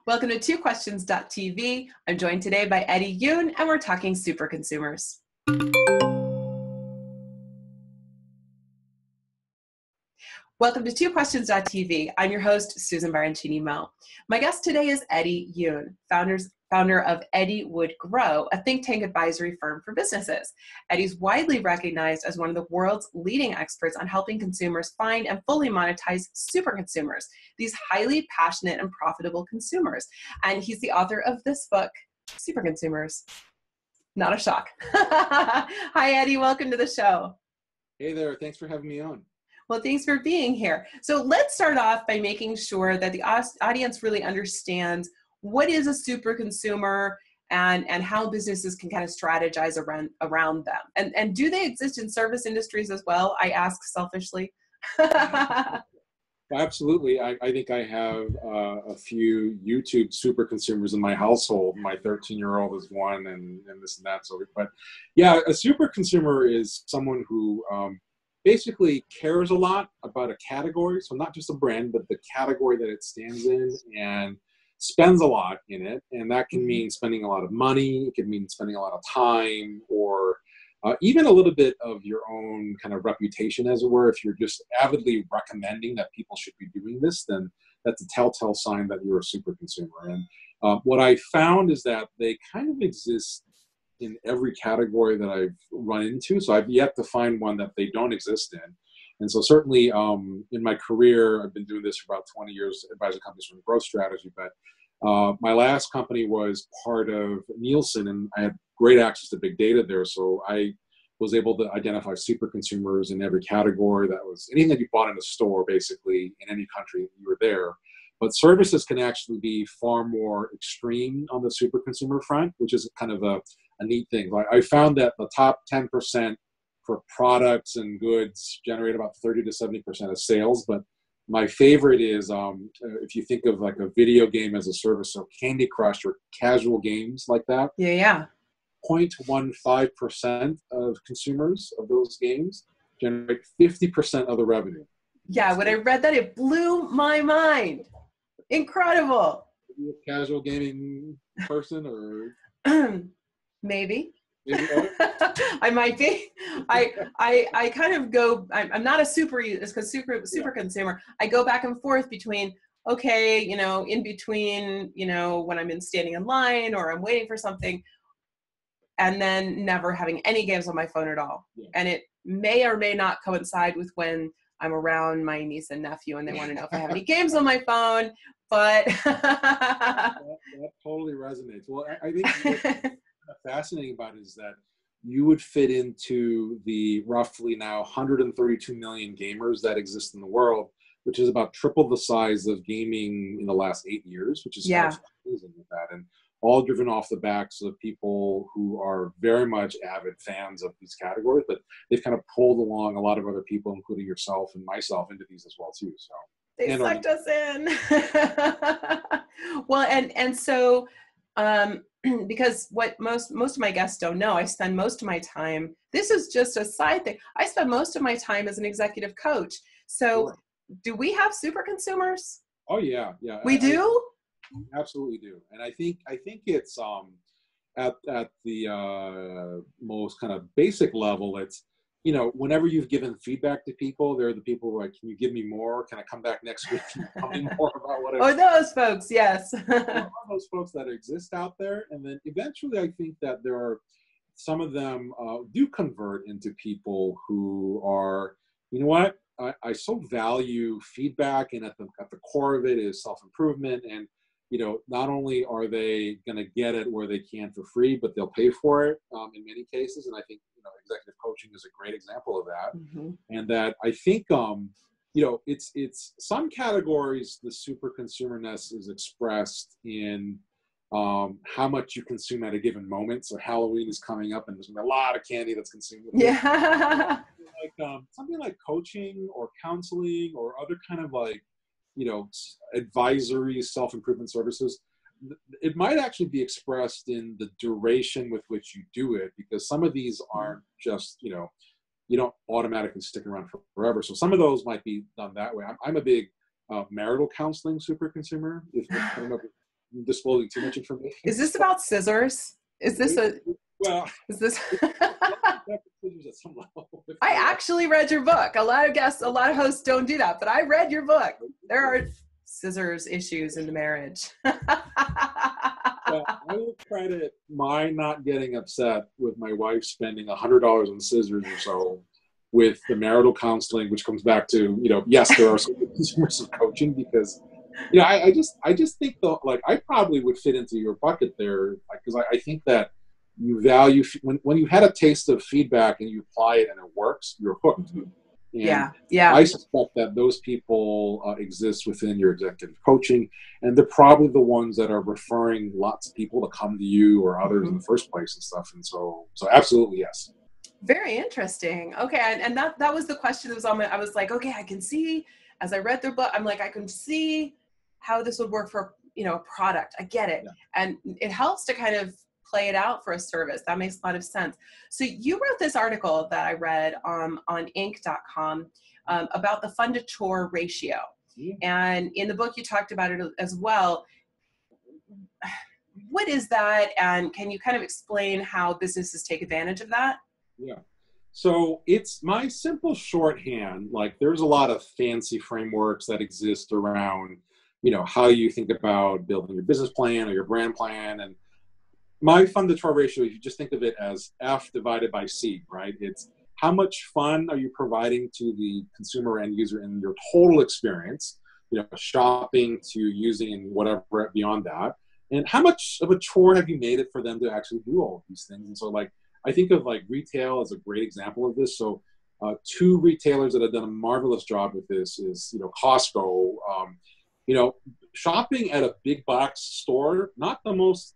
Welcome to twoquestions.tv. I'm joined today by Eddie Yoon, and we're talking super consumers. Welcome to twoquestions.tv. I'm your host, Susan Baroncini-Moe. My guest today is Eddie Yoon, founder of Eddie Would Grow, a think tank advisory firm for businesses. Eddie's widely recognized as one of the world's leading experts on helping consumers find and fully monetize super consumers, these highly passionate and profitable consumers. And he's the author of this book, Super Consumers. Not a shock. Hi, Eddie. Welcome to the show. Hey there. Thanks for having me on. Well, thanks for being here. So let's start off by making sure that the audience really understands what is a super consumer and how businesses can kind of strategize around them. And do they exist in service industries as well? I ask selfishly. Absolutely. I think I have a few YouTube super consumers in my household. My 13-year-old is one and this and that. But yeah, a super consumer is someone who basically cares a lot about a category. So not just a brand, but the category that it stands in, and spends a lot in it. And that can mean spending a lot of money. It can mean spending a lot of time, or even a little bit of your own kind of reputation, as it were. If you're just avidly recommending that people should be doing this, then that's a telltale sign that you're a super consumer. And what I found is that they kind of exist in every category that I've run into. So I've yet to find one that they don't exist in. And so certainly in my career, I've been doing this for about 20 years, advising companies from growth strategy. But my last company was part of Nielsen, and I had great access to big data there. So I was able to identify super consumers in every category. That was anything that you bought in a store, basically, in any country you were there. But services can actually be far more extreme on the super consumer front, which is kind of a neat thing. I found that the top 10% for products and goods generate about 30 to 70% of sales. But my favorite is if you think of like a video game as a service, so Candy Crush or casual games like that. Yeah. 0.15% of consumers of those games generate 50% of the revenue. Yeah, when I read that, it blew my mind. Incredible. Are you a casual gaming person or? Maybe. I might be. I kind of go, I'm not a super consumer. I go back and forth between, okay, in between, when I'm standing in line or I'm waiting for something, and then never having any games on my phone at all. Yeah. And it may or may not coincide with when I'm around my niece and nephew and they want to know if I have any games on my phone, but. that totally resonates. Well, I think what's fascinating about it is that you would fit into the roughly now 132 million gamers that exist in the world, which is about triple the size of gaming in the last 8 years, which is amazing with that. And all driven off the backs of people who are very much avid fans of these categories, but they've kind of pulled along a lot of other people, including yourself and myself, into these as well too. So they sucked us in. Well, and so because what most of my guests don't know, I spend most of my time, this is just a side thing, I spend most of my time as an executive coach. So sure. Do we have super consumers? Oh yeah. We do? Absolutely do. And I think it's at the most kind of basic level, it's, whenever you've given feedback to people, they're the people who are like, can you give me more? Can I come back next week and tell me more about what Oh, those folks, yes. There are those folks that exist out there. And then eventually I think that there are some of them do convert into people who are, you know what, I so value feedback, and at the core of it is self-improvement. And not only are they going to get it where they can for free, but they'll pay for it in many cases. And I think, executive coaching is a great example of that. Mm-hmm. And that I think, it's some categories, the super consumerness is expressed in how much you consume at a given moment. So Halloween is coming up and there's going to be a lot of candy that's consumed. Yeah. Something like coaching or counseling or other kind of advisory self-improvement services, it might actually be expressed in the duration with which you do it, because some of these aren't just, you don't automatically stick around forever. So some of those might be done that way. I'm a big marital counseling super consumer. I don't know if disclosing too much information. Is this about scissors? Is this a, well, is this? at some level. I actually read your book. A lot of hosts don't do that, but I read your book. There are scissors issues in the marriage. Well, I will credit my not getting upset with my wife spending $100 on scissors or so with the marital counseling, which comes back to, yes, there are some consumers of coaching because, I just think though, like I probably would fit into your bucket there because I think that you value when you had a taste of feedback and you apply it and it works, you're hooked. And yeah. I suspect that those people exist within your executive coaching, and they're probably the ones that are referring lots of people to come to you or others in the first place and stuff. And so absolutely yes. Very interesting. Okay, and that was the question that was on my. I was like, okay, I can see as I read their book. I'm like, I can see how this would work for a product. I get it, and it helps to kind of play it out for a service. That makes a lot of sense. So you wrote this article that I read on Inc.com about the fun to chore ratio. And in the book, you talked about it as well. What is that? And can you kind of explain how businesses take advantage of that? Yeah. So it's my simple shorthand. Like there's a lot of fancy frameworks that exist around, how you think about building your business plan or your brand plan. And my fun to chore ratio, if you just think of it as F divided by C, right? It's how much fun are you providing to the consumer end user in your total experience, shopping to using and whatever beyond that. And how much of a chore have you made it for them to actually do all of these things? And so I think of retail as a great example of this. So two retailers that have done a marvelous job with this is, Costco, shopping at a big box store, not the most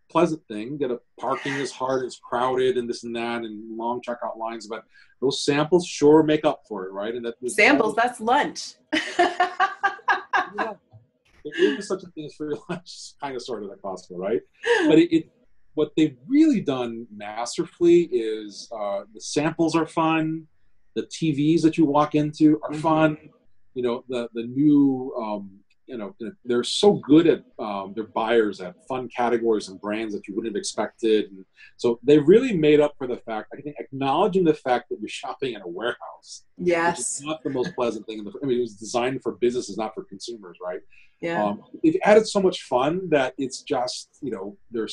pleasant thing. Parking is hard, it's crowded and this and that and long checkout lines, but those samples sure make up for it, right? And samples, that's lunch. Yeah, there is such a thing as free lunch, kind of sort of at Costco, right? But what they've really done masterfully is the samples are fun, the TVs that you walk into are fun, the new they're so good at their buyers at fun categories and brands that you wouldn't have expected. And so they really made up for the fact, I think, acknowledging the fact that you're shopping in a warehouse. Yes. Which is not the most pleasant thing. It was designed for businesses, not for consumers, right? Yeah. It added so much fun that it's just, there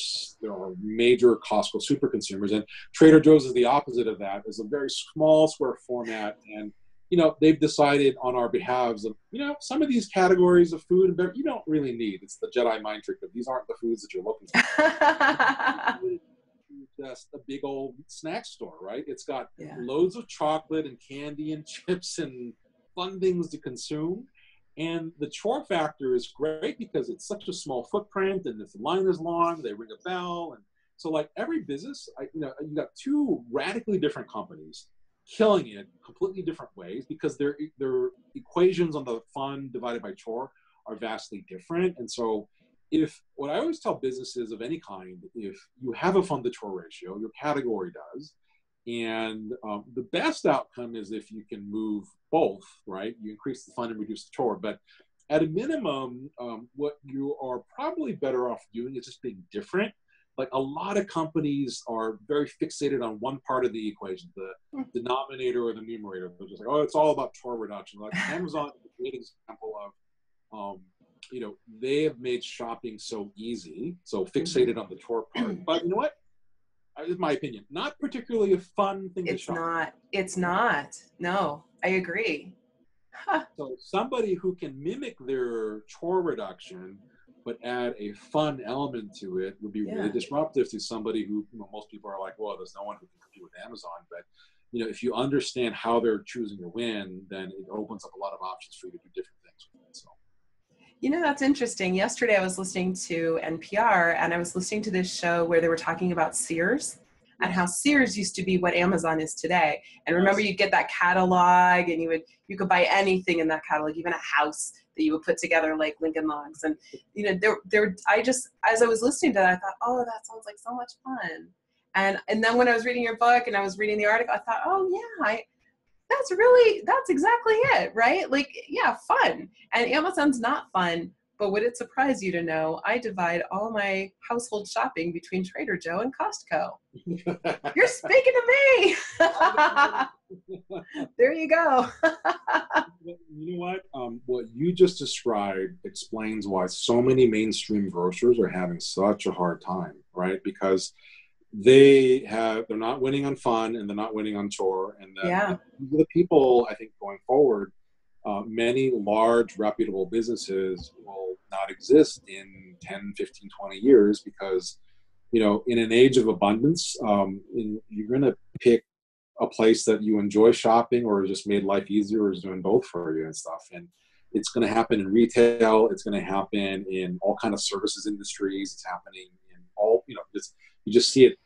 are major Costco super consumers, and Trader Joe's is the opposite of that. It's a very small square format, and they've decided on our behalves of, some of these categories of food and beverage you don't really need. It's the Jedi mind trick of these aren't the foods that you're looking for. Just a big old snack store, right? It's got loads of chocolate and candy and chips and fun things to consume. And the chore factor is great because it's such a small footprint, and if the line is long, they ring a bell. And so every business, you got two radically different companies killing it completely different ways because their equations on the fun divided by chore are vastly different. And so what I always tell businesses of any kind, if you have a fun to chore ratio, your category does, and the best outcome is if you can move both, right? You increase the fun and reduce the chore, but at a minimum, what you are probably better off doing is just being different. A lot of companies are very fixated on one part of the equation, the denominator or the numerator. They're just it's all about chore reduction. Amazon is a great example of, they have made shopping so easy, so fixated on the chore part. But you know what? In my opinion, not particularly a fun thing to shop. It's not. No, I agree. Huh. So somebody who can mimic their chore reduction but add a fun element to it would be really disruptive to somebody who, most people are like, well, there's no one who can compete with Amazon. But, if you understand how they're choosing to win, then it opens up a lot of options for you to do different things with it. So. That's interesting. Yesterday I was listening to NPR, and I was listening to this show where they were talking about Sears and how Sears used to be what Amazon is today. And remember, you'd get that catalog, and you could buy anything in that catalog, even a house that you would put together like Lincoln Logs. And as I was listening to that, I thought, oh, that sounds like so much fun. And then when I was reading your book and I was reading the article, I thought, oh yeah, that's exactly it, right? Fun. And Amazon's not fun, but would it surprise you to know I divide all my household shopping between Trader Joe and Costco? You're speaking to me. There you go. You know what? What you just described explains why so many mainstream grocers are having such a hard time, right? Because they're not winning on fun, and they're not winning on chore, and Yeah. the people, I think, going forward, many large reputable businesses will not exist in 10, 15, 20 years because, in an age of abundance, you're going to pick a place that you enjoy shopping or just made life easier or is doing both for you and stuff. And it's going to happen in retail. It's going to happen in all kind of services industries. It's happening in all, you just see it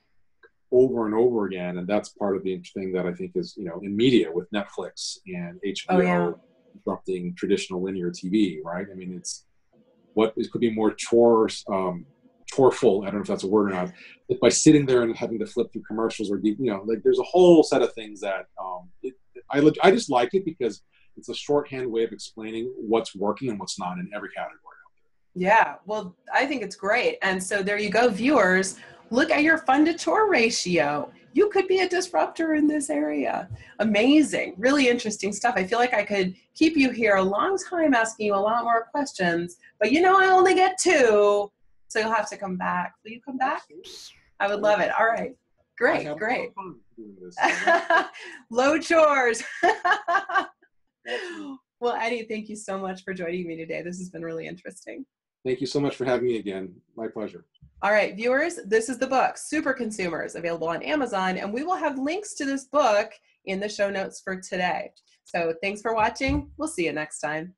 over and over again. And that's part of the interesting that I think is, in media with Netflix and HBO. Oh, yeah. Disrupting traditional linear TV, right? I mean, it could be more choreful. I don't know if that's a word or not. But by sitting there and having to flip through commercials or there's a whole set of things that I just like it because it's a shorthand way of explaining what's working and what's not in every category out there. Yeah, well, I think it's great. And so there you go, viewers. Look at your fun to chore ratio. You could be a disruptor in this area. Amazing, really interesting stuff. I feel like I could keep you here a long time asking you a lot more questions, but I only get 2, so you'll have to come back. Will you come back? I would love it. All right, great. Fun doing this. Low chores. Well, Eddie, thank you so much for joining me today. This has been really interesting. Thank you so much for having me again. My pleasure. All right, viewers, this is the book, Super Consumers, available on Amazon, and we will have links to this book in the show notes for today. So thanks for watching. We'll see you next time.